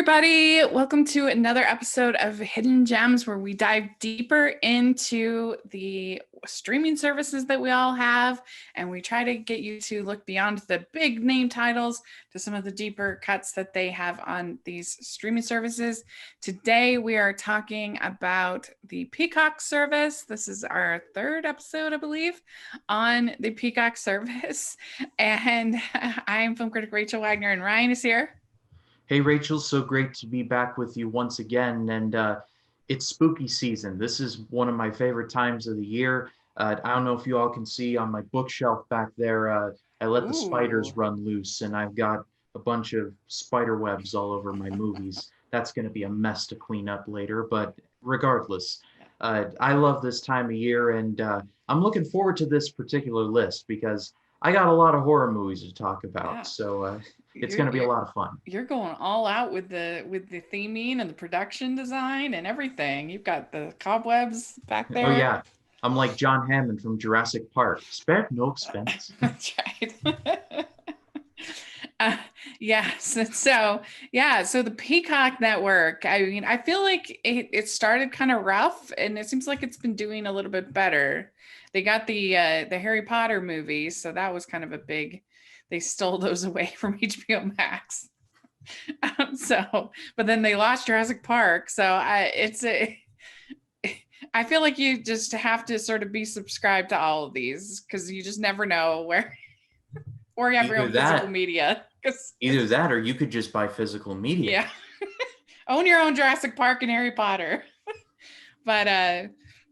everybody. Welcome to another episode of Hidden Gems, where we dive deeper into the streaming services that we all have, and we try to get you to look beyond the big name titles to some of the deeper cuts that they have on these streaming services. Today, we are talking about the Peacock service. This is our third episode, I believe, on the Peacock service. And I'm film critic Rachel Wagner, and Ryan is here. Hey, Rachel, so great to be back with you once again. And it's spooky season. This is one of my favorite times of the year. I don't know if you all can see on my bookshelf back there, I let the spiders Ooh. run loose, and I've got a bunch of spider webs all over my movies. That's going to be a mess to clean up later, but regardless, I love this time of year, and I'm looking forward to this particular list because I got a lot of horror movies to talk about. Yeah. So it's You're, going to be a you're lot of fun. you're going all out with the theming and the production design and everything. You've got the cobwebs back Oh there. yeah, I'm like John Hammond from Jurassic Park. Spared no expense. That's right. uh, yes. So the Peacock Network. I mean, I feel like it started kind of rough, and it seems like it's been doing a little bit better. They got the Harry Potter movies, so that was kind of a big. They stole those away from HBO Max. But then they lost Jurassic Park. I feel like you just have to sort of be subscribed to all of these because you just never know where or you have your Either own physical that, media. either that, or you could just buy physical media. Yeah, own your own Jurassic Park and Harry Potter. but uh,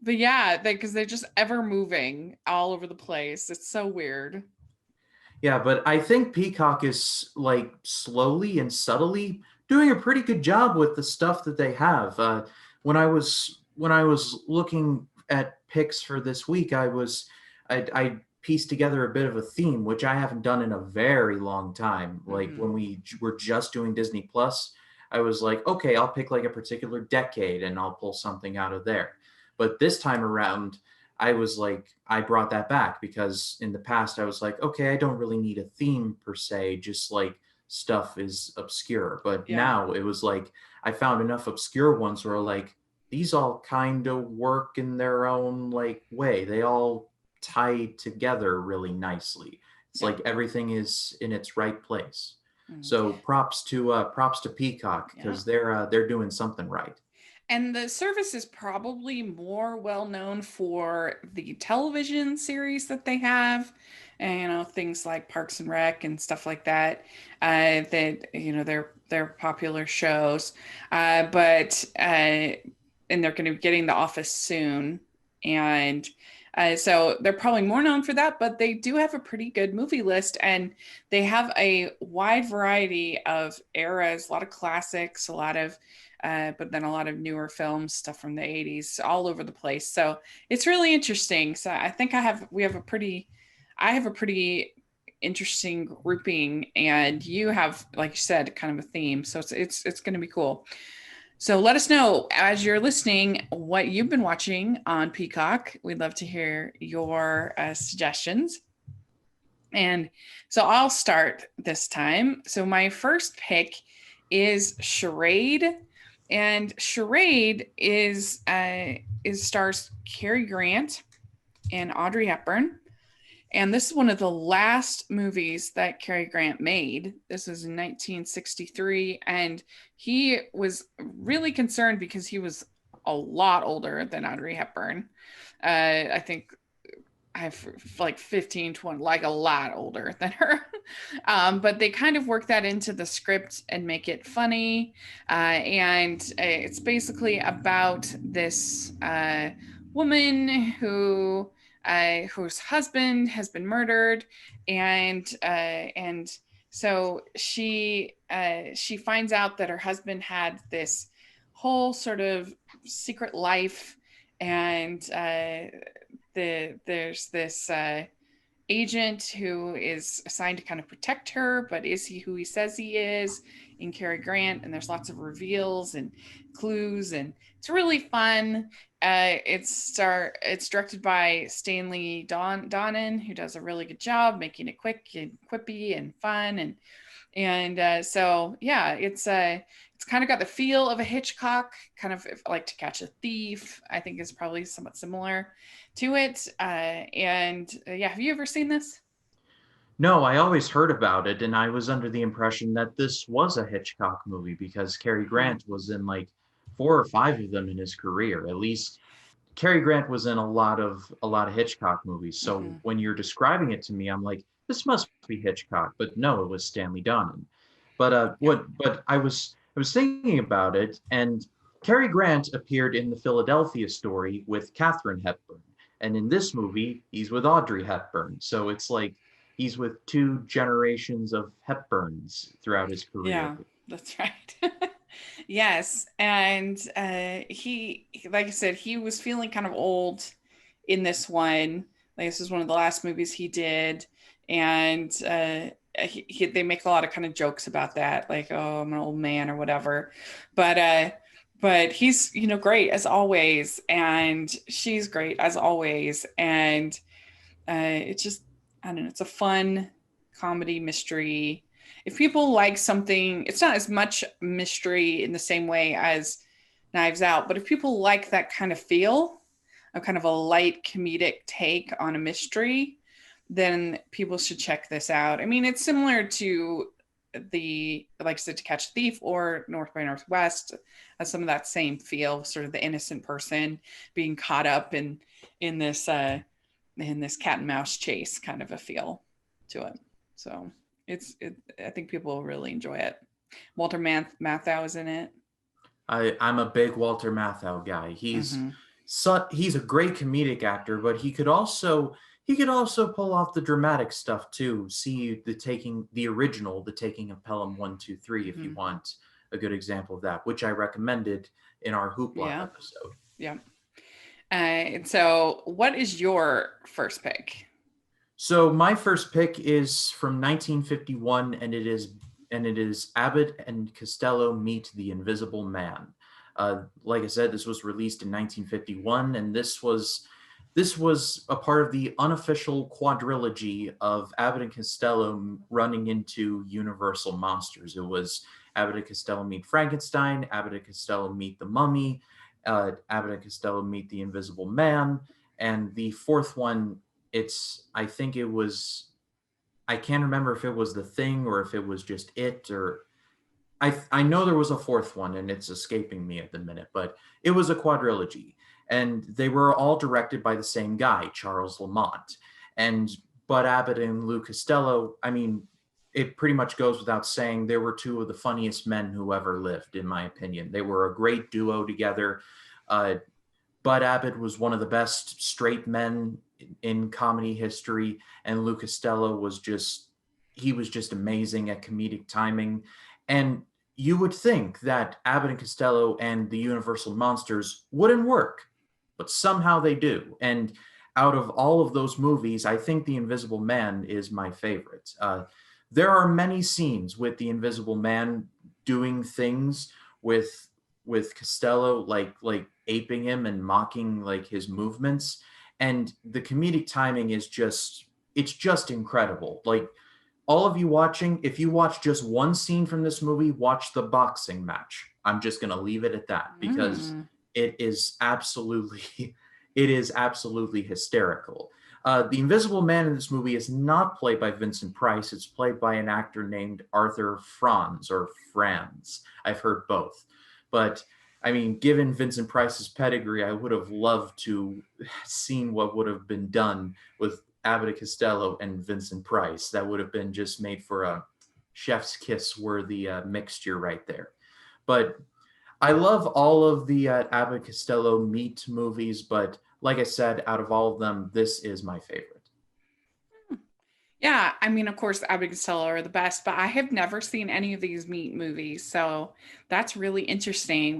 but yeah, because they're just ever moving all over the place. It's so weird. Yeah, but I think Peacock is like slowly and subtly doing a pretty good job with the stuff that they have. When I was looking at picks for this week, I pieced together a bit of a theme, which I haven't done in a very long time. Like Mm-hmm. when we were just doing Disney Plus, I was like, okay, I'll pick like a particular decade and I'll pull something out of there. But this time around, I was like, I brought that back because in the past I was like, okay, I don't really need a theme per se, just like stuff is obscure. But Yeah. now it was like I found enough obscure ones where like these all kind of work in their own like way. They all tie together really nicely. It's Yeah. like everything is in its right place. Mm. So props to Peacock Yeah. because they're doing something right. And the service is probably more well known for the television series that they have, and things like Parks and Rec and stuff like that. That they're popular shows, but and they're going to be getting The Office soon, and so they're probably more known for that. But they do have a pretty good movie list, and they have a wide variety of eras, a lot of classics, a lot of but then a lot of newer films, stuff from the 80s, all over the place. So it's really interesting. So I think I have a pretty interesting grouping, and you have, like you said, kind of a theme. So it's going to be cool. So let us know as you're listening what you've been watching on Peacock. We'd love to hear your suggestions. And so I'll start this time. So my first pick is Charade, and Charade is stars Cary Grant and Audrey Hepburn. And this is one of the last movies that Cary Grant made. This was in 1963, and he was really concerned because he was a lot older than Audrey Hepburn. I think I've like 15, 20, like a lot older than her. But they kind of work that into the script and make it funny. And it's basically about this woman whose husband has been murdered, and so she finds out that her husband had this whole sort of secret life, and there's this agent who is assigned to kind of protect her, but is he who he says he is, in Cary Grant? And there's lots of reveals and clues, and it's really fun. It's directed by Stanley Donen, who does a really good job making it quick and quippy and fun, and so yeah, it's it's kind of got the feel of a Hitchcock, kind of like To Catch a Thief, I think is probably somewhat similar to it. Yeah, have you ever seen this? No, I always heard about it, and I was under the impression that this was a Hitchcock movie because Cary Hmm. Grant was in like 4 or 5 of them in his career. At least Cary Grant was in a lot of Hitchcock movies. So Hmm. when you're describing it to me, I'm like, this must be Hitchcock, but no, it was Stanley Donen. Yeah. But I was thinking about it, and Cary Grant appeared in the Philadelphia Story with Katharine Hepburn, and in this movie, he's with Audrey Hepburn. So it's like he's with 2 generations of Hepburns throughout his career. Yeah, that's right. Yes, and he, like I said, he was feeling kind of old in this one. Like this is one of the last movies he did, and they make a lot of kind of jokes about that, like, "Oh, I'm an old man" or whatever. But he's great as always, and she's great as always, and it's just, I don't know, it's a fun comedy mystery. If people like something, it's not as much mystery in the same way as Knives Out, but if people like that kind of feel, a kind of a light comedic take on a mystery, then people should check this out. I mean, it's similar to the, like I said, To Catch a Thief or North by Northwest, has some of that same feel, sort of the innocent person being caught up in this cat and mouse chase kind of a feel to it. So I think people will really enjoy it. Walter Matthau is in it. I'm a big Walter Matthau guy. Mm-hmm. He's a great comedic actor, but he could also pull off the dramatic stuff too. See the taking of Pelham 123, if you Mm-hmm. want a good example of that, which I recommended in our Hoopla Yeah. episode. Yeah. And so, what is your first pick? So my first pick is from 1951, and it is Abbott and Costello Meet the Invisible Man. Like I said, this was released in 1951, and this was a part of the unofficial quadrilogy of Abbott and Costello running into Universal monsters. It was Abbott and Costello Meet Frankenstein, Abbott and Costello Meet the Mummy, Abbott and Costello Meet the Invisible Man, and the fourth one, I think it was, I can't remember if it was The Thing or if it was just it, or I know there was a fourth one and it's escaping me at the minute, but it was a quadrilogy, and they were all directed by the same guy, Charles Lamont. And Bud Abbott and Lou Costello, I mean, it pretty much goes without saying they were two of the funniest men who ever lived, in my opinion. They were a great duo together. Uh, Bud Abbott was one of the best straight men in comedy history, and Lou Costello was just amazing at comedic timing. And you would think that Abbott and Costello and the Universal Monsters wouldn't work, but somehow they do. And out of all of those movies, I think The Invisible Man is my favorite. There are many scenes with The Invisible Man doing things with Costello, like aping him and mocking like his movements, and the comedic timing is just incredible. Like, all of you watching, if you watch just one scene from this movie, watch the boxing match. I'm just going to leave it at that because Mm. it is absolutely it is absolutely hysterical. The Invisible Man in this movie is not played by Vincent Price. It's played by an actor named Arthur Franz or Franz. I've heard both. But I mean, given Vincent Price's pedigree, I would have loved to seen what would have been done with Abbott Costello and Vincent Price. That would have been just made for a chef's kiss worthy mixture right there. But I love all of the Abbott Costello Meet movies, but like I said, out of all of them, this is my favorite. Yeah, I mean, of course, Abbott and Costello are the best, but I have never seen any of these Meat movies, so that's really interesting.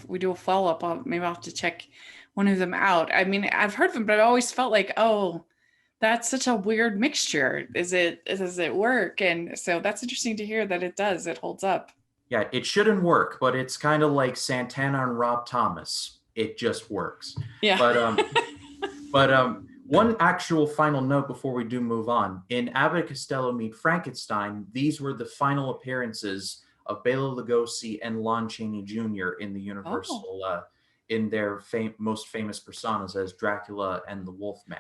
We do a follow up, maybe I'll have to check one of them out. I mean, I've heard of them, but I always felt like, oh, that's such a weird mixture. Does it work? And so that's interesting to hear that it does. It holds up. Yeah, it shouldn't work, but it's kind of like Santana and Rob Thomas. It just works. Yeah. But one actual final note before we do move on. In Abbott and Costello Meet Frankenstein, these were the final appearances of Bela Lugosi and Lon Chaney Jr. in the Oh. Universal, in their most famous personas as Dracula and the Wolfman.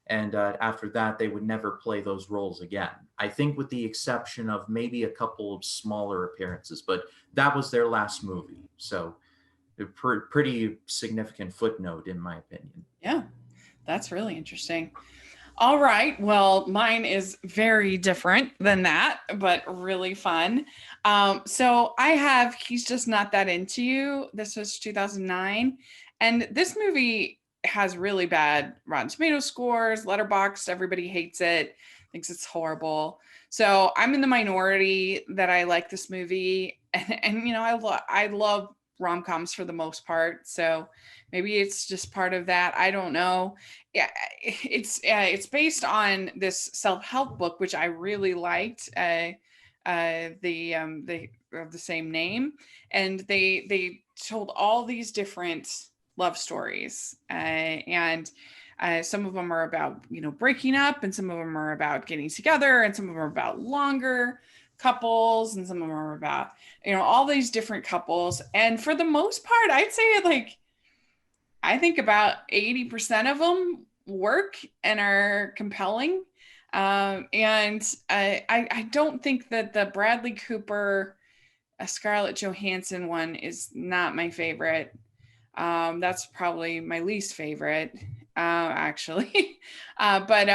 And after that, they would never play those roles again. I think, with the exception of maybe a couple of smaller appearances, but that was their last movie. So, a pretty significant footnote, in my opinion. Yeah, that's really interesting. All right. Well, mine is very different than that, but really fun. So I have He's Just Not That Into You. This was 2009. And this movie has really bad Rotten Tomato scores, Letterboxd. Everybody hates it, thinks it's horrible. So I'm in the minority that I like this movie. And I love rom-coms for the most part. So maybe it's just part of that. I don't know. Yeah, it's based on this self-help book, which I really liked. The of the same name, and they told all these different love stories, and some of them are about breaking up, and some of them are about getting together, and some of them are about longer couples, and some of them are about all these different couples. And for the most part, I'd say I think about 80% of them work and are compelling. And I don't think that the Bradley Cooper, Scarlett Johansson one is not my favorite. That's probably my least favorite, actually. But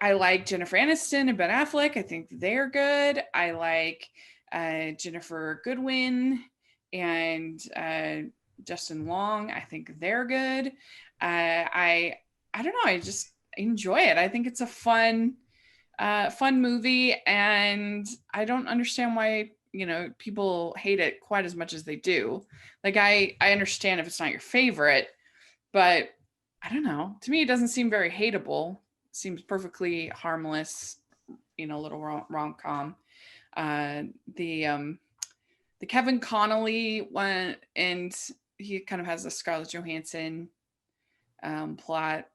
I like Jennifer Aniston and Ben Affleck. I think they're good. I like Jennifer Goodwin and Justin Long. I think they're good. I don't know. I just enjoy it. I think it's a fun movie, and I don't understand why people hate it quite as much as they do. Like I understand if it's not your favorite, but I don't know. To me, it doesn't seem very hateable. It seems perfectly harmless. Little rom-com. Uh, the Kevin Connolly one, and he kind of has a Scarlett Johansson plot.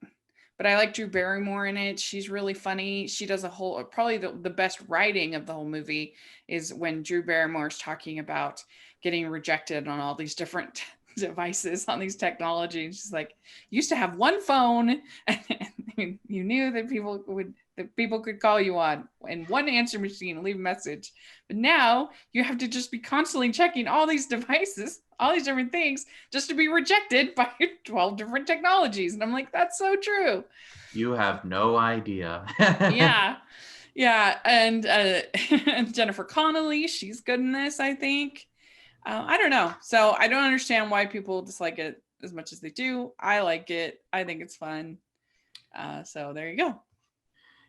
But I like Drew Barrymore in it. She's really funny. She does probably the best writing of the whole movie is when Drew Barrymore's talking about getting rejected on all these different devices, on these technologies. She's like, you used to have one phone and you knew that people could call you on, and one answer machine, leave a message. But now you have to just be constantly checking all these devices, all these different things, just to be rejected by 12 different technologies. And I'm like, that's so true. You have no idea. Yeah. Yeah. And and Jennifer Connelly, she's good in this, I think. I don't know. So I don't understand why people dislike it as much as they do. I like it. I think it's fun. So there you go.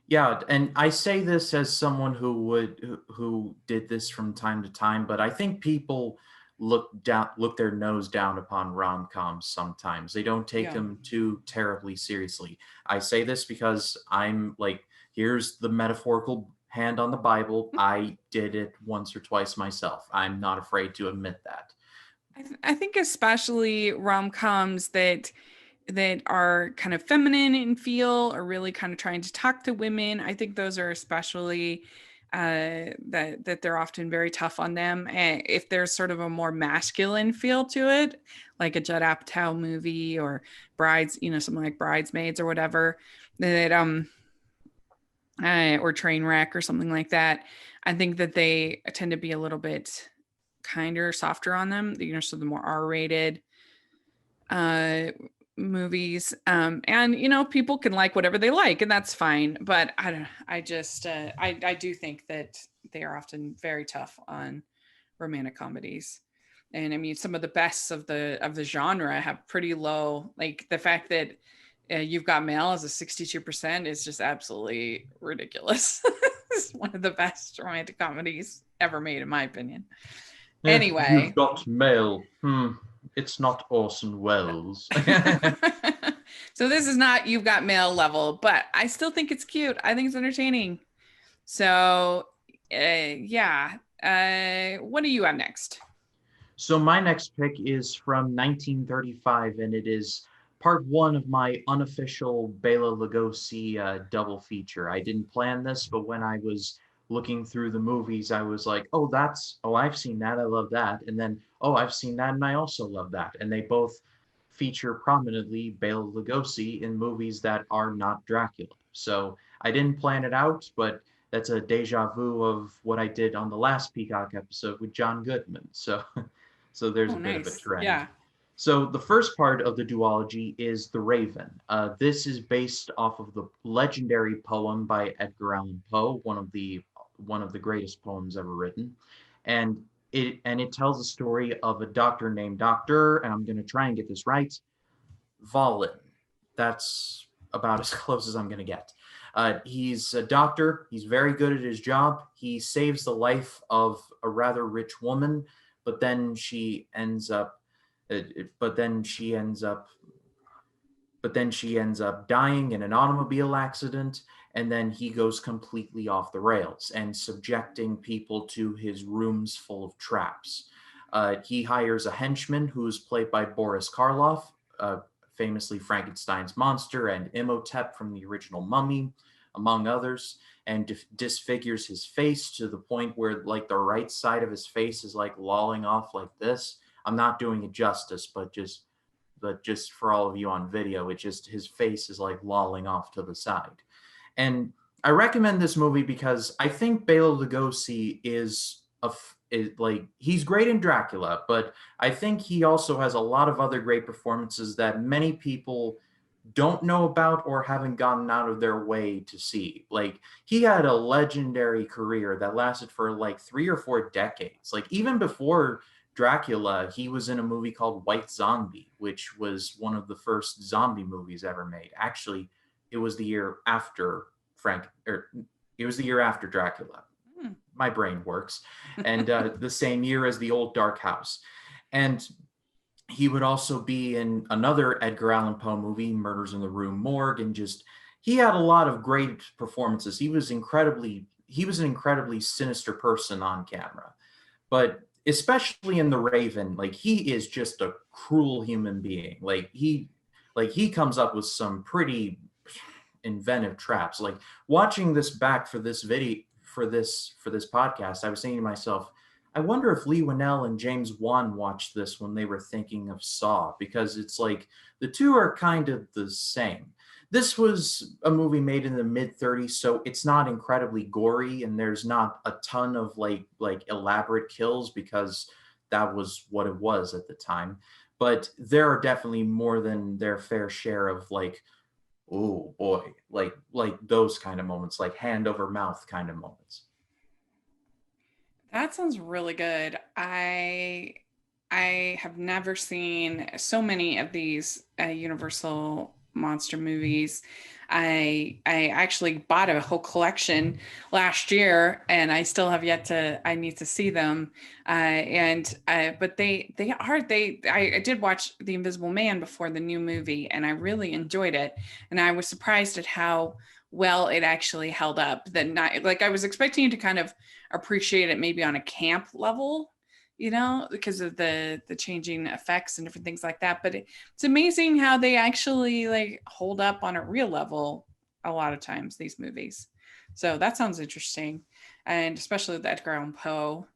Yeah, and I say this as someone who did this from time to time, but I think people look their nose down upon rom-coms sometimes. They don't take Yeah. them too terribly seriously. I say this because I'm like, here's the metaphorical hand on the Bible. I did it once or twice myself. I'm not afraid to admit that. I think especially rom-coms that are kind of feminine in feel, or really kind of trying to talk to women. I think those are especially that they're often very tough on them. And if there's sort of a more masculine feel to it, like a Judd Apatow movie or something like Bridesmaids or whatever, that or Trainwreck or something like that, I think that they tend to be a little bit kinder, softer on them. So the more R-rated uh movies, and people can like whatever they like, and that's fine. But I don't I just I do think that they are often very tough on romantic comedies. And I mean, some of the best of the genre have pretty low, like the fact that You've Got Mail as a 62% is just absolutely ridiculous. It's one of the best romantic comedies ever made, in my opinion. You've Anyway. got mail. It's not Orson Welles. So this is not You've Got Mail level, but I still think it's cute. I think it's entertaining. So, yeah. What do you have next? So my next pick is from 1935, and it is part one of my unofficial Bela Lugosi double feature. I didn't plan this, but when I was looking through the movies, I was like, oh, I've seen that. I love that. And then, oh, I've seen that and I also love that. And they both feature prominently Bela Lugosi in movies that are not Dracula. So I didn't plan it out, but that's a deja vu of what I did on the last Peacock episode with John Goodman. So, so there's Oh, a bit of a nice. trend. Yeah. So the first part of the duology is The Raven. This is based off of the legendary poem by Edgar Allan Poe, one of the greatest poems ever written, and it tells the story of a doctor named Doctor, and I'm going to try and get this right, Valen. That's about as close as I'm going to get. He's a doctor. He's very good at his job. He saves the life of a rather rich woman, but then she ends up, but then she ends up, but then she ends up dying in an automobile accident, and then he goes completely off the rails and subjecting people to his rooms full of traps. He hires a henchman who's played by Boris Karloff, famously Frankenstein's monster and Imhotep from the original Mummy, among others, and disfigures his face to the point where like the right side of his face is like lolling off like this. I'm not doing it justice, but just for all of you on video, it just his face is like lolling off to the side. And I recommend this movie because I think Bela Lugosi is like he's great in Dracula, but I think he also has a lot of other great performances that many people don't know about or haven't gotten out of their way to see. Like he had a legendary career that lasted for like 3 or 4 decades. Like even before Dracula, he was in a movie called White Zombie, which was one of the first zombie movies ever made. Actually, it was the year after it was the year after Dracula. Hmm. My brain works, and the same year as The Old Dark House. And he would also be in another Edgar Allan Poe movie, Murders in the Rue Morgue, and just he had a lot of great performances. He was an incredibly sinister person on camera, but especially in The Raven, like he is just a cruel human being. Like he comes up with some pretty inventive traps. Like watching this back for this video for this podcast, I was thinking to myself, I wonder if Lee Winnell and James Wan watched this when they were thinking of Saw, because it's like the two are kind of the same. This was a movie made in the mid 30s, so it's not incredibly gory, and there's not a ton of like elaborate kills because that was what it was at the time. But there are definitely more than their fair share of like, oh boy, like those kind of moments, like hand over mouth kind of moments. That sounds really good. I have never seen so many of these Universal monster movies. I actually bought a whole collection last year, and I still have yet to. I need to see them. And but I did watch The Invisible Man before the new movie, and I really enjoyed it. And I was surprised at how well it actually held up. That not like I was expecting you to kind of appreciate it maybe on a camp level, because of the changing effects and different things like that. But it's amazing how they actually like hold up on a real level a lot of times, these movies. So that sounds interesting. And especially with Edgar Allan Poe.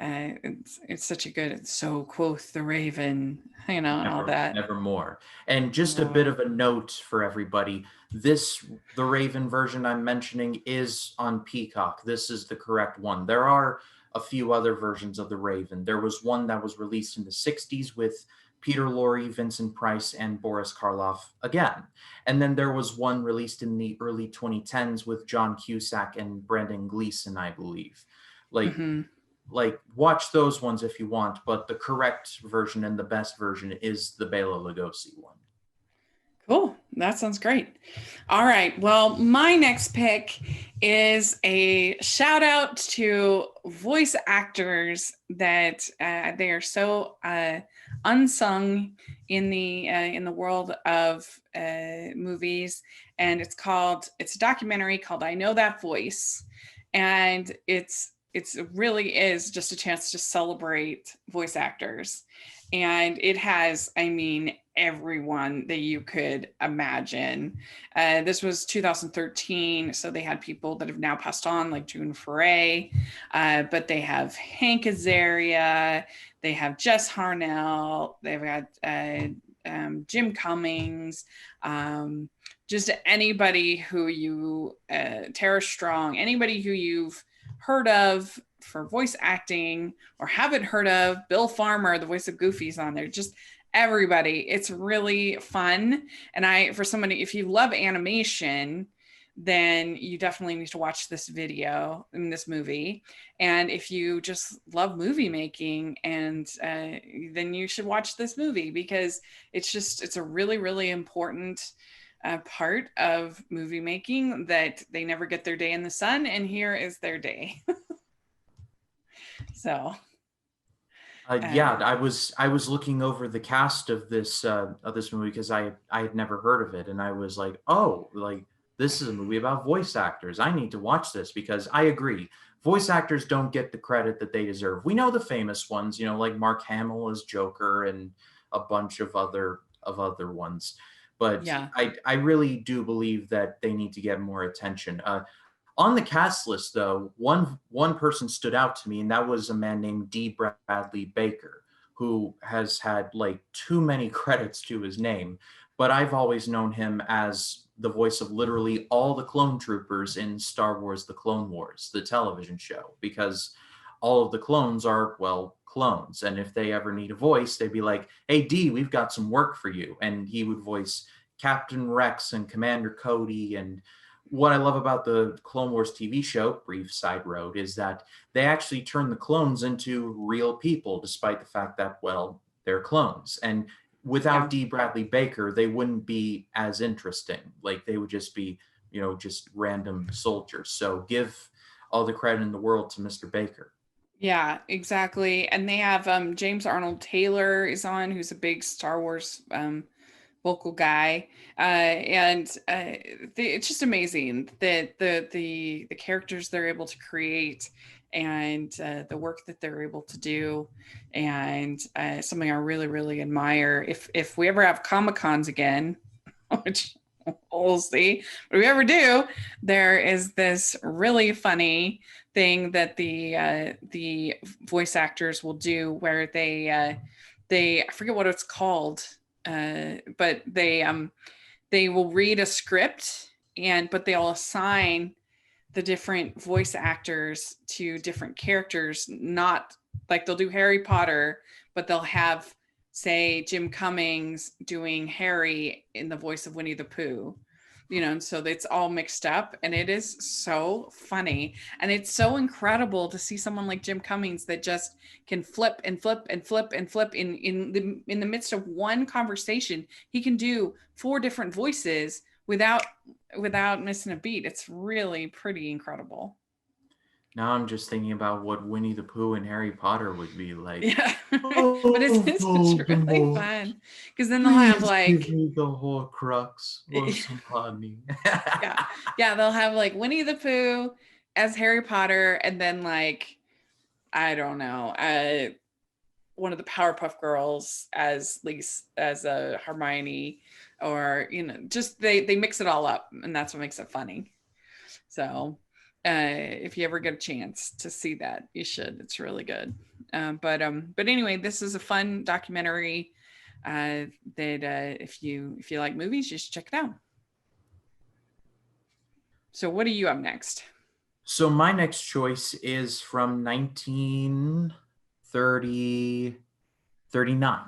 It's such a good, it's so quoth the raven, and all Never, that. never more. And just a bit Wow. of a note for everybody, the Raven version I'm mentioning is on Peacock. This is the correct one. There are a few other versions of the Raven. There was one that was released in the 60s with Peter Lorre, Vincent Price, and Boris Karloff again. And then there was one released in the early 2010s with John Cusack and Brendan Gleeson, I believe. Like Hmm. watch those ones if you want, but the correct version and the best version is the Bela Lugosi one. Cool. That sounds great. All right. Well, my next pick is a shout out to voice actors that they are so unsung in the world of movies, and it's a documentary called "I Know That Voice," and it really is just a chance to celebrate voice actors. and it has, I mean, everyone that you could imagine. This was 2013, so they had people that have now passed on, like June Foray, but they have Hank Azaria, they have Jess Harnell, they've got Jim Cummings, just anybody who you, Tara Strong, anybody who you've heard of for voice acting or haven't heard of. Bill Farmer, the voice of Goofy's on there. Just everybody. It's really fun. And for somebody, if you love animation, then you definitely need to watch this video in this movie. And if you just love movie making, and then you should watch this movie, because it's a really, really important part of movie making that they never get their day in the sun. And here is their day. So Yeah, I was looking over the cast of this movie because I had never heard of it, and I was like, oh, like this is a movie about voice actors. I need to watch this because I agree, voice actors don't get the credit that they deserve. We know the famous ones, like Mark Hamill as Joker and a bunch of other ones, but yeah. I really do believe that they need to get more attention. On the cast list, though, one person stood out to me, and that was a man named D. Bradley Baker, who has had like too many credits to his name. But I've always known him as the voice of literally all the clone troopers in Star Wars: The Clone Wars, the television show, because all of the clones are, well, clones. And if they ever need a voice, they'd be like, hey, D, we've got some work for you. And he would voice Captain Rex and Commander Cody. And what I love about the Clone Wars TV show, brief side road, is that they actually turn the clones into real people, despite the fact that, well, they're clones. And without Yeah. D. Bradley Baker, they wouldn't be as interesting. Like they would just be, just random soldiers. So give all the credit in the world to Mr. Baker. Yeah, exactly. And they have James Arnold Taylor is on, who's a big Star Wars vocal guy, and it's just amazing that the characters they're able to create, and the work that they're able to do, and something I really, really admire. If we ever have Comic Cons again, which we'll see, but if we ever do, there is this really funny thing that the voice actors will do, where they I forget what it's called, but they will read a script, but they'll assign the different voice actors to different characters. Not like they'll do Harry Potter, but they'll have, say, Jim Cummings doing Harry in the voice of Winnie the Pooh. And so it's all mixed up, and it is so funny, and it's so incredible to see someone like Jim Cummings that just can flip and flip and flip and flip in the midst of one conversation. He can do 4 different voices without missing a beat. It's really pretty incredible. Now I'm just thinking about what Winnie the Pooh and Harry Potter would be like. Yeah. But it's, Oh, it's really Voldemort, fun, because then they'll have please give like, me the Horcrux or somebody. yeah, yeah, they'll have like Winnie the Pooh as Harry Potter, and then like, I don't know, one of the Powerpuff Girls as Lisa, as a Hermione, or just they mix it all up, and that's what makes it funny. So if you ever get a chance to see that, you should. It's really good. But anyway, this is a fun documentary that if you like movies, you should check it out. So what do you have next? So my next choice is from 1930, 39.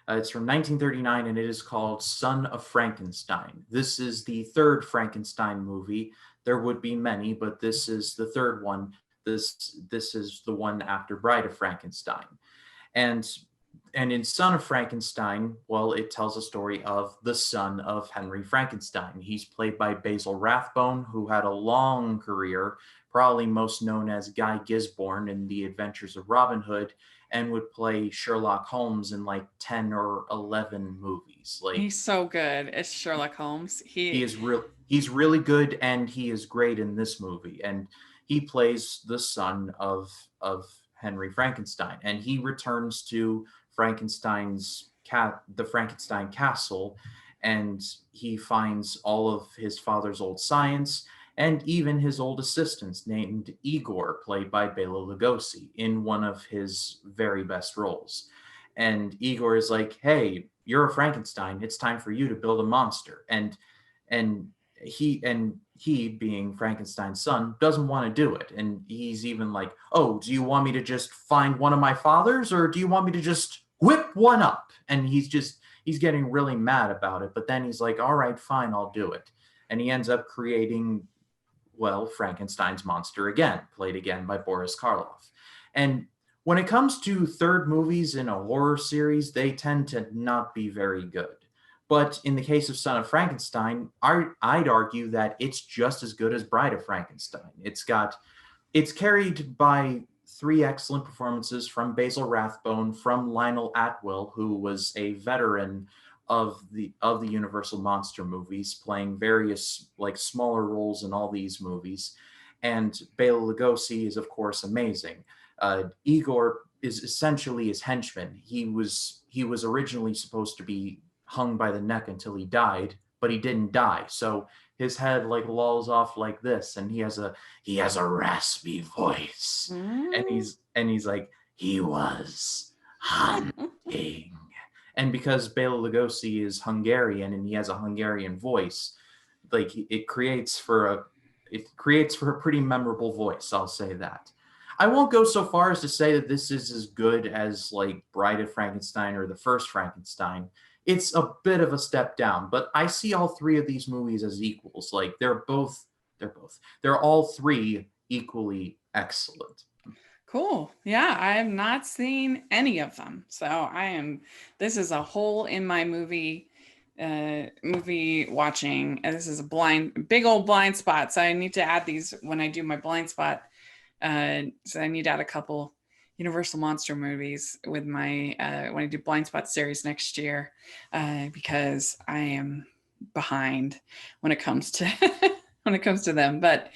It's from 1939, and it is called Son of Frankenstein. This is the third Frankenstein movie. There would be many, but this is the third one. This is the one after Bride of Frankenstein. And and in Son of Frankenstein, well, it tells a story of the son of Henry Frankenstein. He's played by Basil Rathbone, who had a long career, probably most known as Guy Gisborne in The Adventures of Robin Hood, and would play Sherlock Holmes in like 10 or 11 movies. Like He's so good as Sherlock Holmes. he is real he's really good, and he is great in this movie. And he plays the son of Henry Frankenstein, and he returns to the Frankenstein castle, and he finds all of his father's old science and even his old assistants named Igor, played by Bela Lugosi, in one of his very best roles. And Igor is like, "Hey, you're a Frankenstein. It's time for you to build a monster." And he being Frankenstein's son doesn't want to do it, and he's even like, "Oh, do you want me to just find one of my fathers, or do you want me to just whip one up?" And he's getting really mad about it, but then he's like, "All right, fine, I'll do it." And he ends up creating, well, Frankenstein's monster again, played again by Boris Karloff. And when it comes to third movies in a horror series, they tend to not be very good. But in the case of Son of Frankenstein, I'd argue that it's just as good as Bride of Frankenstein. It's carried by three excellent performances from Basil Rathbone, from Lionel Atwill, who was a veteran of the Universal monster movies, playing various like smaller roles in all these movies. And Bela Lugosi is of course amazing. Igor is essentially his henchman. He was originally supposed to be hung by the neck until he died, but he didn't die. So his head like lolls off like this, and he has a raspy voice, and Mm. he's like, he was hunting. And because Bela Lugosi is Hungarian and he has a Hungarian voice, like it creates for a pretty memorable voice. I'll say that. I won't go so far as to say that this is as good as like Bride of Frankenstein or the first Frankenstein. It's a bit of a step down, but I see all three of these movies as equals. Like they're all three equally excellent. Cool. Yeah, I have not seen any of them. So this is a hole in my movie watching. This is a big old blind spot. So I need to add these when I do my blind spot. So I need to add a couple Universal Monster movies with my when I do blind spot series next year, because I am behind when it comes to when it comes to them. But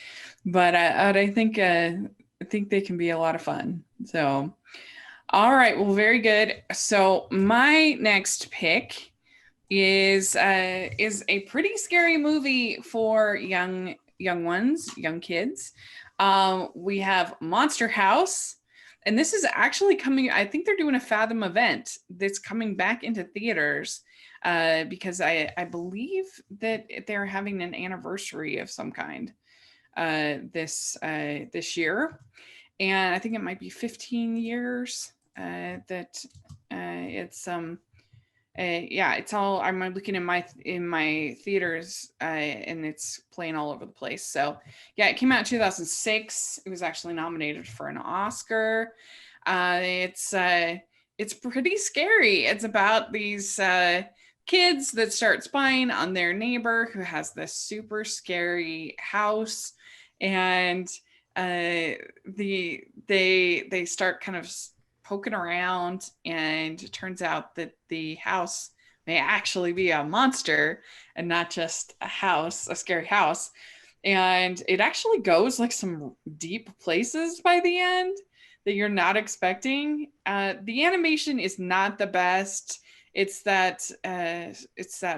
I think they can be a lot of fun. So, all right, well, very good. So my next pick is a pretty scary movie for young kids. We have Monster House, and this is actually coming. I think they're doing a Fathom event that's coming back into theaters, because I believe that they're having an anniversary of some kind this year, and I think it might be 15 years that it's yeah, it's all. I'm looking in my theaters, and it's playing all over the place. So, yeah, it came out in 2006. It was actually nominated for an Oscar. It's pretty scary. It's about these kids that start spying on their neighbor who has this super scary house, and they start kind of poking around, and it turns out that the house may actually be a monster and not just a scary house. And it actually goes like some deep places by the end that you're not expecting. The animation is not the best. It's that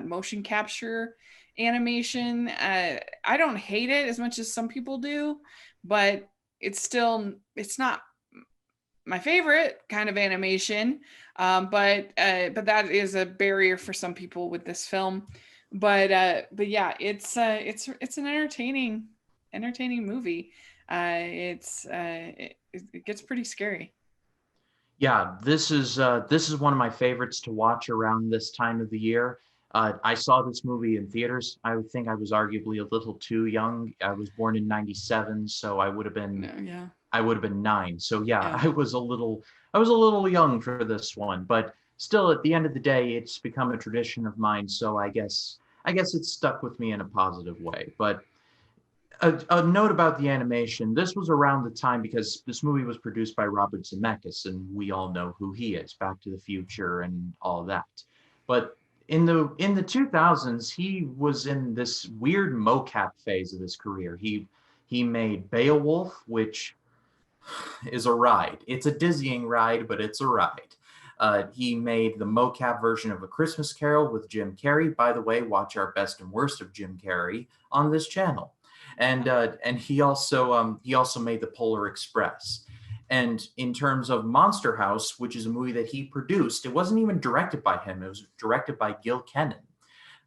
motion capture animation. I don't hate it as much as some people do, but it's not my favorite kind of animation. But that is a barrier for some people with this film. But yeah, it's an entertaining movie. It gets pretty scary. Yeah, this is one of my favorites to watch around this time of the year. I saw this movie in theaters. I would think I was arguably a little too young. I was born in '97, so No, yeah, I would have been 9. So yeah, yeah. I was a little young for this one, but still at the end of the day, it's become a tradition of mine. So I guess it's stuck with me in a positive way. But a note about the animation. This was around the time because this movie was produced by Robert Zemeckis, and we all know who he is, Back to the Future and all that. But in the 2000s, he was in this weird mocap phase of his career. He made Beowulf, which is a ride. It's a dizzying ride, but it's a ride. He made the mocap version of A Christmas Carol with Jim Carrey. By the way, watch our best and worst of Jim Carrey on this channel. And he also made the Polar Express. And in terms of Monster House, which is a movie that he produced, it wasn't even directed by him. It was directed by Gil Kenan.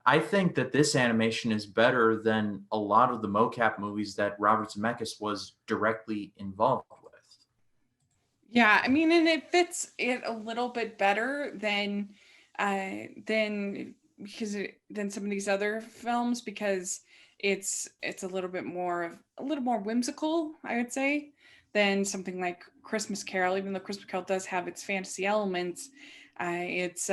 I think that this animation is better than a lot of the mocap movies that Robert Zemeckis was directly involved with. Yeah, I mean, and it fits it a little bit better than than some of these other films because it's a little bit more of a little more whimsical, I would say, than something like Christmas Carol. Even though Christmas Carol does have its fantasy elements, it's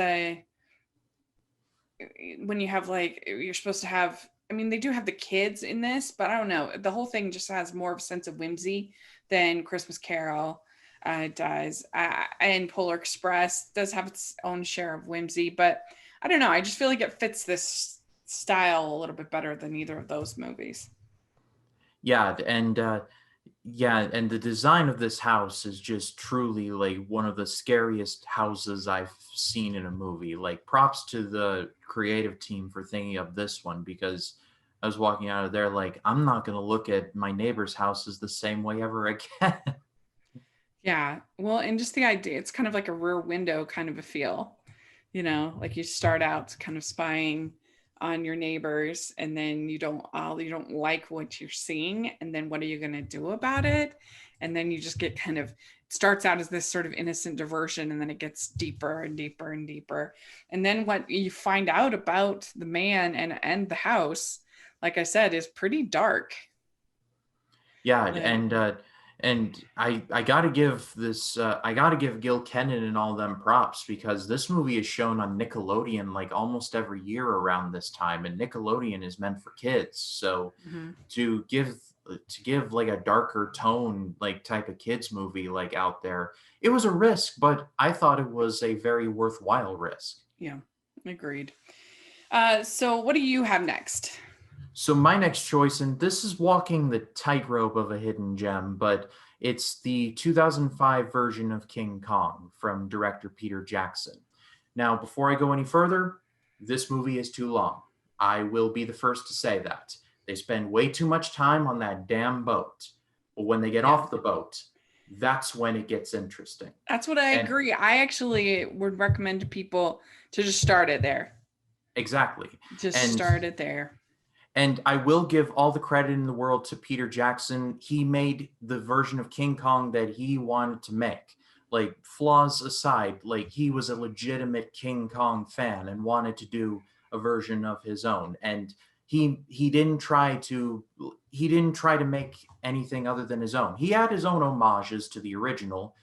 when you have like you're supposed to have. I mean, they do have the kids in this, but I don't know. The whole thing just has more of a sense of whimsy than Christmas Carol does. And Polar Express does have its own share of whimsy, but I don't know. I just feel like it fits this style a little bit better than either of those movies. Yeah, and the design of this house is just truly like one of the scariest houses I've seen in a movie. Like props to the creative team for thinking of this one because I was walking out of there like I'm not going to look at my neighbor's houses the same way ever again. Yeah. Well, and just the idea, it's kind of like a rear window kind of a feel, like you start out kind of spying on your neighbors and then you don't like what you're seeing and then what are you going to do about it? And then you just get kind of it starts out as this sort of innocent diversion and then it gets deeper and deeper and deeper. And then what you find out about the man and the house, like I said, is pretty dark. Yeah, Like, and I gotta give I gotta give Gil Kenan and all them props because this movie is shown on Nickelodeon like almost every year around this time, and Nickelodeon is meant for kids. So mhm. to give like a darker tone like type of kids movie like out there, it was a risk, but I thought it was a very worthwhile risk. Yeah, agreed. So what do you have next? So my next choice, and this is walking the tightrope of a hidden gem, but it's the 2005 version of King Kong from director Peter Jackson. Now, before I go any further, this movie is too long. I will be the first to say that. They spend way too much time on that damn boat. But when they get Yeah. off the boat, that's when it gets interesting. That's what I And agree. I actually would recommend to people to just start it there. exactly. Just And start it there. And I will give all the credit in the world to Peter Jackson. He made the version of King Kong that he wanted to make. Like, flaws aside, like, he was a legitimate King Kong fan and wanted to do a version of his own. And he didn't try to make anything other than his own. He had his own homages to the original,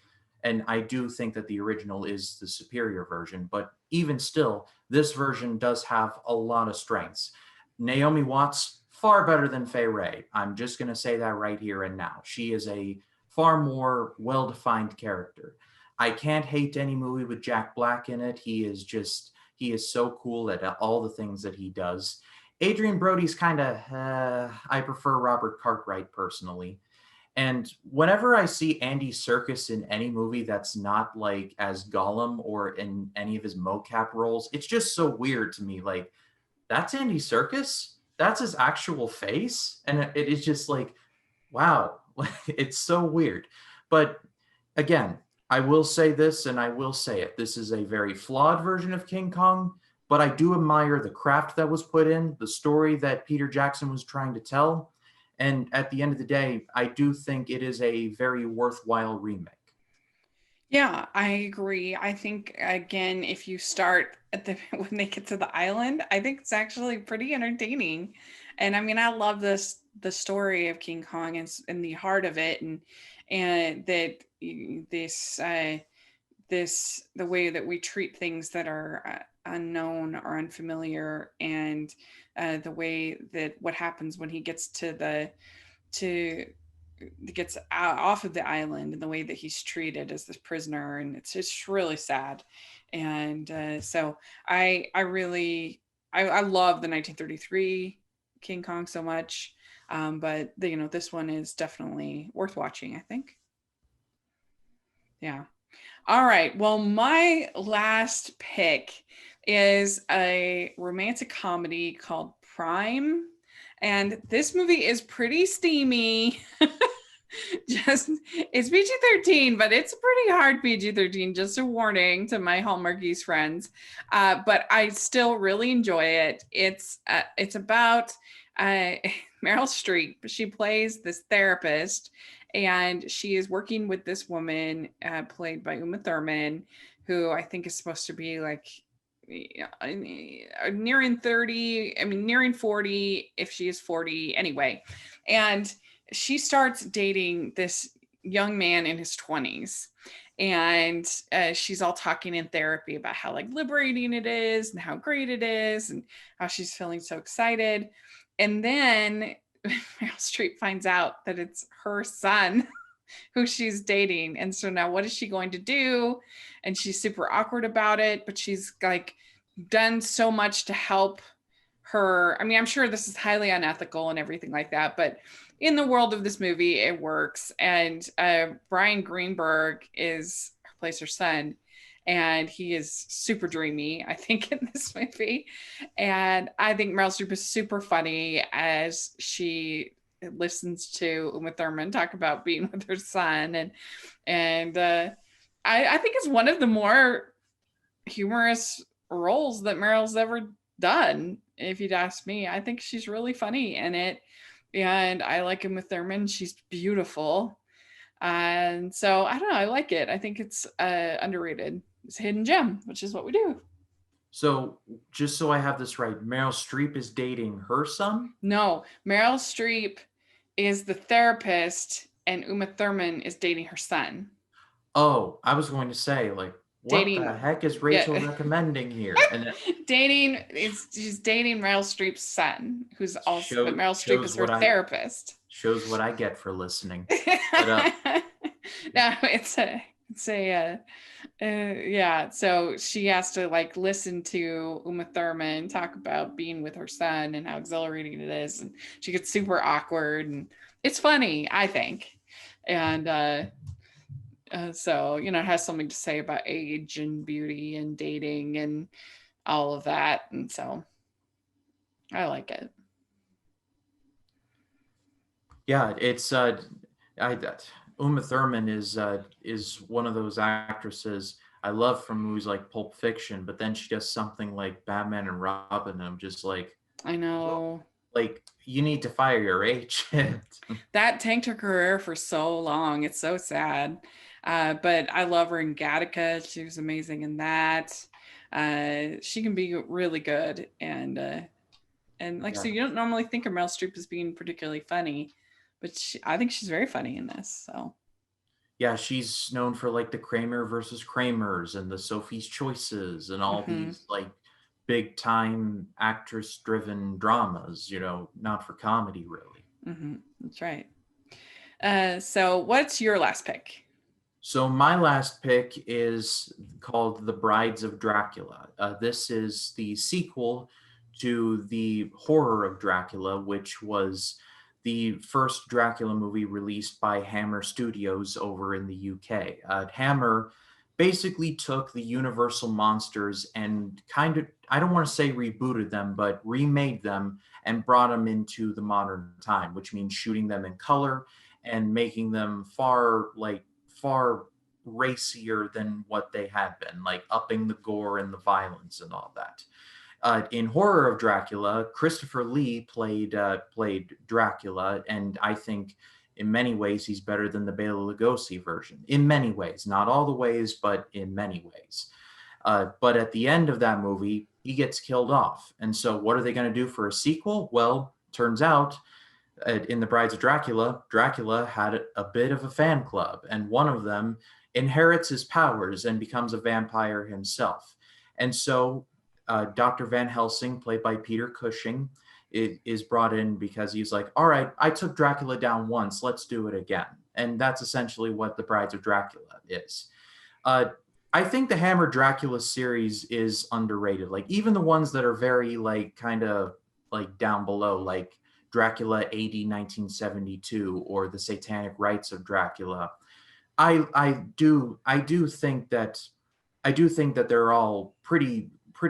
and I do think that the original is the superior version, but even still, this version does have a lot of strengths. Naomi Watts, far better than Fay Wray. I'm just going to say that right here and now. She is a far more well defined character. I can't hate any movie with Jack Black in it. He is so cool at all the things that he does. Adrian Brody's kind of, I prefer Robert Cartwright personally. And whenever I see Andy Serkis in any movie that's not like as Gollum or in any of his mocap roles, it's just so weird to me. Like, that's Andy Serkis. That's his actual face. And it is just like, wow, it's so weird. But again, I will say this and I will say it. This is a very flawed version of King Kong, but I do admire the craft that was put in, the story that Peter Jackson was trying to tell. And at the end of the day, I do think it is a very worthwhile remake. Yeah, I agree. I think again, if you start at the when they get to the island, I think it's actually pretty entertaining. And I mean, I love the story of King Kong and the heart of it, and that this the way that we treat things that are unknown or unfamiliar, and the way that what happens when he gets to gets out, off of the island and the way that he's treated as this prisoner, and it's just really sad. And so I really I love the 1933 King Kong so much, but this one is definitely worth watching, I think. Yeah. All right. Well, my last pick is a romantic comedy called Prime. And this movie is pretty steamy. Just it's PG-13, but it's a pretty hard PG-13. Just a warning to my Hallmarkies friends. But I still really enjoy it. It's about uh, Meryl Streep. She plays this therapist, and she is working with this woman played by Uma Thurman, who I think is supposed to be like nearing 30. I mean, nearing 40 if she is 40 anyway. And she starts dating this young man in his 20s, and she's all talking in therapy about how like liberating it is and how great it is and how she's feeling so excited. And then Meryl Streep finds out that it's her son who she's dating. And so now what is she going to do? And she's super awkward about it, but she's like done so much to help her. I mean, I'm sure this is highly unethical and everything like that, but in the world of this movie, it works. And Brian Greenberg plays her son, and he is super dreamy, I think, in this movie. And I think Meryl Streep is super funny as she listens to Uma Thurman talk about being with her son, and I think it's one of the more humorous roles that Meryl's ever done. If you'd ask me, I think she's really funny in it, and I like Uma Thurman. She's beautiful, and so I don't know. I like it. I think it's underrated. It's a hidden gem, which is what we do. So, just so I have this right, Meryl Streep is dating her son? No, Meryl Streep is the therapist, and Uma Thurman is dating her son. Oh, I was going to say, like, what the Dating, heck is Rachel yeah, recommending here? And it she's dating Meryl Streep's son, who's also, but Meryl Streep is shows her what I therapist. shows what I get for listening. No, But it's a yeah. So she has to like listen to Uma Thurman talk about being with her son and how exhilarating it is, and she gets super awkward, and it's funny, I think, and so it has something to say about age and beauty and dating and all of that, and so I like it. yeah, it's I Uma Thurman is one of those actresses I love from movies like Pulp Fiction, but then she does something like Batman and Robin, and I'm just like, I well, know like you need to fire your agent. that tanked her career for so long. It's so sad. But I love her in Gattaca. She was amazing in that. She can be really good, and like so, Yeah. you don't normally think of Meryl Streep as being particularly funny, but I think she's very funny in this. So Yeah, she's known for like the Kramer versus Kramers and the Sophie's Choices and all mm-hmm, these like big time actress driven dramas, not for comedy really. mm-hmm, that's right. So what's your last pick? So my last pick is called The Brides of Dracula. This is the sequel to the Horror of Dracula, which was the first Dracula movie released by Hammer Studios over in the UK. Hammer basically took the Universal monsters and kind of, I don't want to say rebooted them, but remade them and brought them into the modern time, which means shooting them in color and making them far racier than what they had been, like upping the gore and the violence and all that. In Horror of Dracula, Christopher Lee played Dracula, and I think in many ways he's better than the Bela Lugosi version. In many ways, not all the ways, but in many ways. But at the end of that movie, he gets killed off. And so, what are they going to do for a sequel? Well, turns out in The Brides of Dracula, Dracula had a bit of a fan club, and one of them inherits his powers and becomes a vampire himself. And so Dr. Van Helsing, played by Peter Cushing, is brought in because he's like, all right, I took Dracula down once, let's do it again. And that's essentially what The Brides of Dracula is. I think the Hammer Dracula series is underrated. Like even the ones that are very like kind of like down below, like Dracula AD 1972 or The Satanic Rites of Dracula. I do think that they're all pretty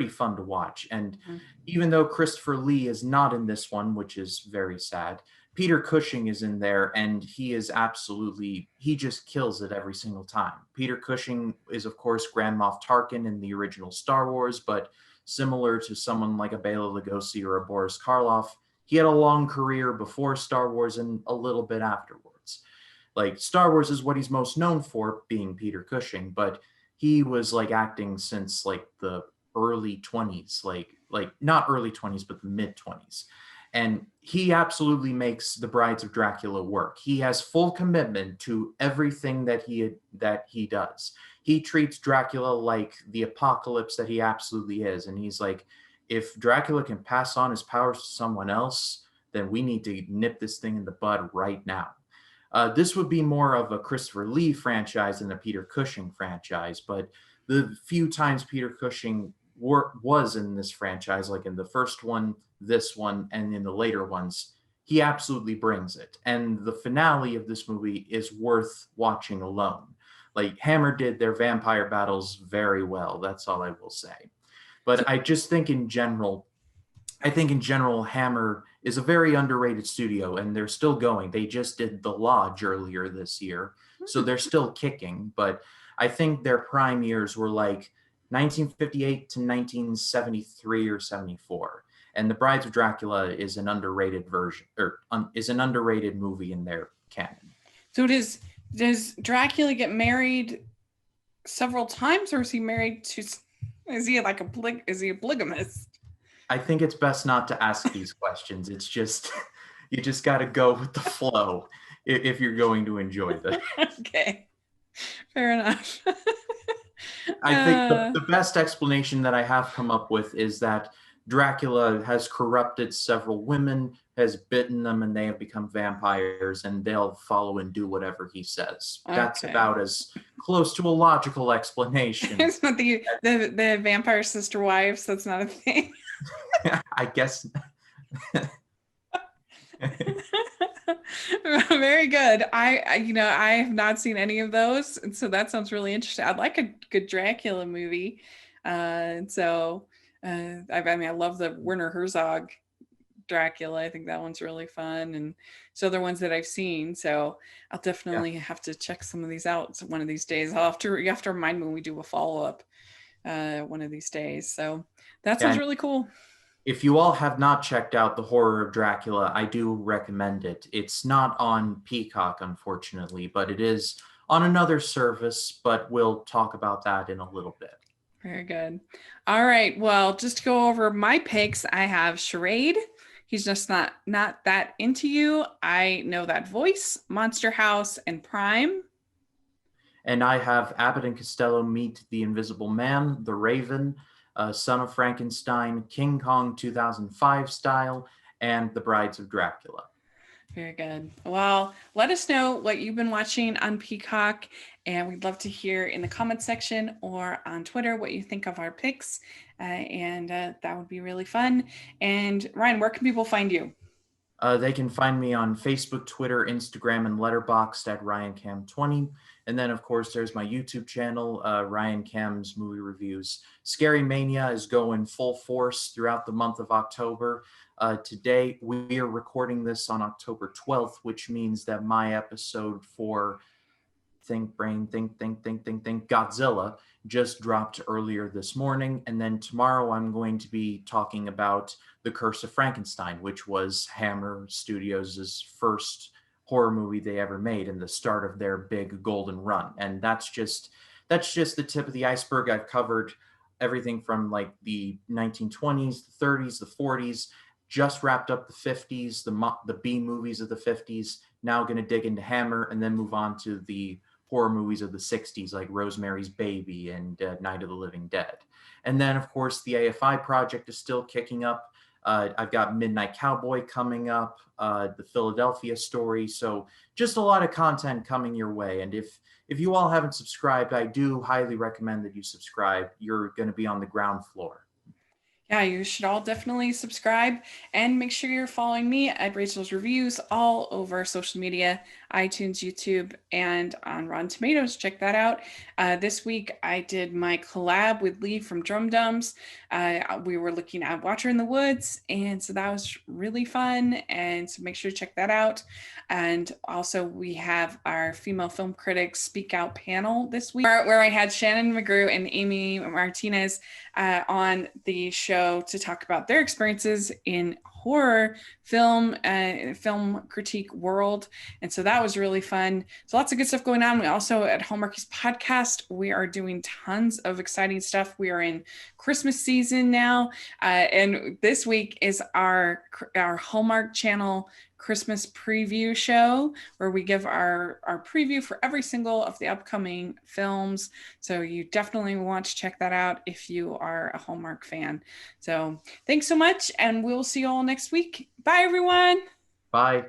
fun to watch. And Mhm. even though Christopher Lee is not in this one, which is very sad, Peter Cushing is in there, and he just kills it every single time. Peter Cushing is, of course, Grand Moff Tarkin in the original Star Wars, but similar to someone like a Bela Lugosi or a Boris Karloff, he had a long career before Star Wars and a little bit afterwards. Like, Star Wars is what he's most known for, being Peter Cushing, but he was like acting since like the early 20s, like not early 20s but the mid 20s. And he absolutely makes the Brides of Dracula work. He has full commitment to everything that he does. He treats Dracula like the apocalypse that he absolutely is, and he's like, if Dracula can pass on his powers to someone else, then we need to nip this thing in the bud right now. This would be more of a Christopher Lee franchise than a Peter Cushing franchise, but the few times Peter Cushing was in this franchise, like in the first one, this one, and in the later ones, he absolutely brings it. And the finale of this movie is worth watching alone. Like, Hammer did their vampire battles very well. That's all I will say. So, But I think in general, Hammer is a very underrated studio, and they're still going. They just did The Lodge earlier this year, so hmm. they're still kicking. But I think their prime years were like 1958 to 1973 or 74. And The Brides of Dracula is an underrated version, or is an underrated movie in their canon. So does Dracula get married several times, or is he married to? Is he like is he a polygamist? I think it's best not to ask these questions. It's just you just got to go with the flow if you're going to enjoy this. Okay, fair enough. I think the best explanation that I have come up with is that Dracula has corrupted several women, has bitten them, and they have become vampires, and they'll follow and do whatever he says. That's Okay. about as close to a logical explanation. It's not the vampire sister wives. That's not a thing. I guess. Very good. I have not seen any of those, and so that sounds really interesting. I'd like a good Dracula movie. I mean, I love the Werner Herzog Dracula. I think that one's really fun, and so other ones that I've seen. So I'll Yeah. definitely have to check some of these out one of these days. You have to remind me when we do a follow up one of these days. So that sounds And really cool. if you all have not checked out The Horror of Dracula, I do recommend it. It's not on Peacock, unfortunately, but it is on another service, but we'll talk about that in a little bit. Very good. All right. Well, just to go over my picks, I have Charade. He's just not that into you. I know that voice, Monster House, and Prime. And I have Abbott and Costello Meet the Invisible Man, The Raven, Son of Frankenstein, King Kong 2005 style, and The Brides of Dracula. Very good. Well, let us know what you've been watching on Peacock, and we'd love to hear in the comment section or on Twitter what you think of our picks, and that would be really fun. And Ryan, where can people find you? They can find me on Facebook, Twitter, Instagram, and Letterboxd at RyanCam20. And then, of course, there's my YouTube channel, Ryan Cam's Movie Reviews. Scary Mania is going full force throughout the month of October. Today, we are recording this on October 12th, which means that my episode for Think Brain, Think Godzilla just dropped earlier this morning. And then tomorrow I'm going to be talking about The Curse of Frankenstein, which was Hammer Studios' first horror movie they ever made and the start of their big golden run. And that's just the tip of the iceberg. I've covered everything from like the 1920s, the 30s, the 40s, just wrapped up the 50s, the B movies of the 50s. Now going to dig into Hammer and then move on to the horror movies of the 60s like Rosemary's Baby and Night of the Living Dead. And then, of course, the AFI project is still kicking up. I've got Midnight Cowboy coming up, the Philadelphia Story. So just a lot of content coming your way. And if you all haven't subscribed, I do highly recommend that you subscribe. You're going to be on the ground floor. Yeah, you should all definitely subscribe and make sure you're following me at Rachel's Reviews all over social media, iTunes, YouTube, and on Rotten Tomatoes. Check that out. This week I did my collab with Lee from Drum Dums. We were looking at Watcher in the Woods, and so that was really fun. And so make sure to check that out. And also, we have our female film critics speak out panel this week, where I had Shannon McGrew and Amy Martinez on the show to talk about their experiences in horror film critique world. And so that was really fun. So lots of good stuff going on. We also at Hallmarkies podcast, we are doing tons of exciting stuff. We are in Christmas season now, and this week is our Hallmark Channel Christmas preview show where we give our preview for every single of the upcoming films. So you definitely want to check that out if you are a Hallmark fan. So thanks so much, and we'll see you all next week. Bye, everyone. Bye.